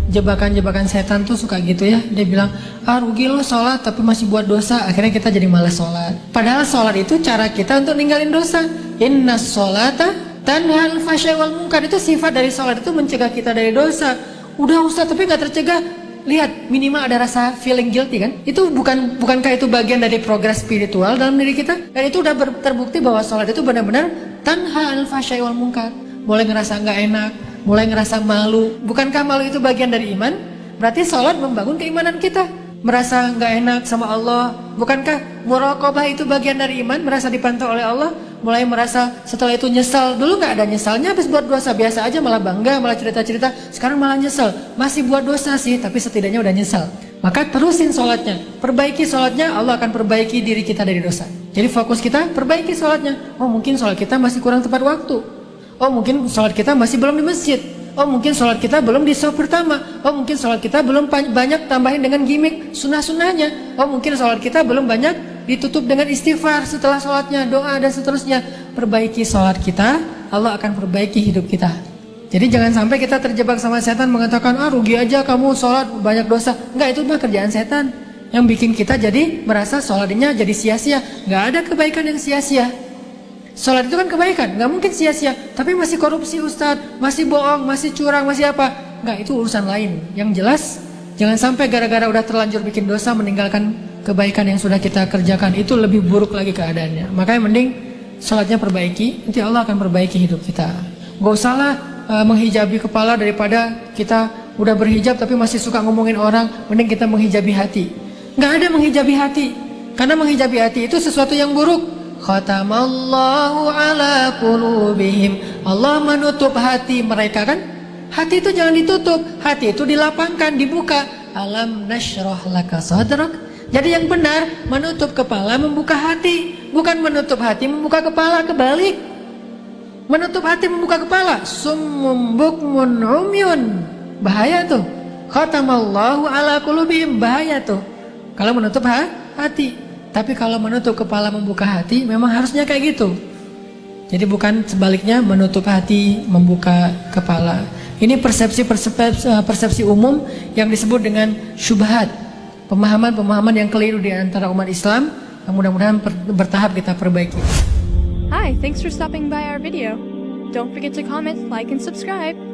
jebakan-jebakan setan tuh suka gitu ya. Dia bilang, rugi lo sholat tapi masih buat dosa. Akhirnya kita jadi malas sholat. Padahal sholat itu cara kita untuk ninggalin dosa. Inna sholata tanha 'anil fahsya'i wal munkar. Itu sifat dari sholat, itu mencegah kita dari dosa. Udah Ustaz tapi gak tercegah. Lihat, minimal ada rasa feeling guilty kan. Itu bukankah itu bagian dari progres spiritual dalam diri kita? Dan itu udah terbukti bahwa sholat itu benar-benar tanha 'anil fahsya'i wal munkar. Mulai ngerasa gak enak, mulai ngerasa malu. Bukankah malu itu bagian dari iman? Berarti sholat membangun keimanan kita. Merasa nggak enak sama Allah. Bukankah muraqabah itu bagian dari iman? Merasa dipantau oleh Allah. Mulai merasa setelah itu nyesal. Dulu nggak ada nyesalnya, habis buat dosa biasa aja, malah bangga, malah cerita-cerita. Sekarang malah nyesel. Masih buat dosa sih, tapi setidaknya udah nyesal. Maka terusin sholatnya, perbaiki sholatnya, Allah akan perbaiki diri kita dari dosa. Jadi fokus kita, perbaiki sholatnya. Oh mungkin sholat kita masih kurang tepat waktu. Oh mungkin sholat kita masih belum di masjid. Oh mungkin sholat kita belum di shaf pertama. Oh mungkin sholat kita belum banyak tambahin dengan gimmick sunnah-sunnahnya. Oh mungkin sholat kita belum banyak ditutup dengan istighfar setelah sholatnya, doa dan seterusnya. Perbaiki sholat kita, Allah akan perbaiki hidup kita. Jadi jangan sampai kita terjebak sama setan mengatakan, rugi aja kamu sholat banyak dosa. Enggak, itu mah kerjaan setan yang bikin kita jadi merasa sholatnya jadi sia-sia. Enggak ada kebaikan yang sia-sia. Sholat itu kan kebaikan, nggak mungkin sia-sia. Tapi masih korupsi Ustadz, masih bohong, masih curang, masih apa? Nggak, itu urusan lain. Yang jelas, jangan sampai gara-gara udah terlanjur bikin dosa meninggalkan kebaikan yang sudah kita kerjakan. Itu lebih buruk lagi keadaannya. Makanya mending sholatnya perbaiki, nanti Allah akan perbaiki hidup kita. Gak usahlah menghijabi kepala daripada kita udah berhijab tapi masih suka ngomongin orang. Mending kita menghijabi hati. Nggak ada menghijabi hati, karena menghijabi hati itu sesuatu yang buruk. Khatamallahu ala qulubihim. Allah menutup hati mereka kan. Hati itu jangan ditutup, hati itu dilapangkan, dibuka. Alam nashrah laka sadrak. Jadi yang benar menutup kepala, membuka hati. Bukan menutup hati, membuka kepala, kebalik. Menutup hati, membuka kepala. Summum bukmun umyun. Bahaya tuh. Khatamallahu ala qulubihim. Bahaya tuh kalau menutup hati. Tapi kalau menutup kepala membuka hati, memang harusnya kayak gitu. Jadi bukan sebaliknya, menutup hati membuka kepala. Ini persepsi umum yang disebut dengan syubhat. Pemahaman-pemahaman yang keliru di antara umat Islam. Mudah-mudahan bertahap kita perbaiki. Hi, thanks for stopping by our video. Don't forget to comment, like, and subscribe.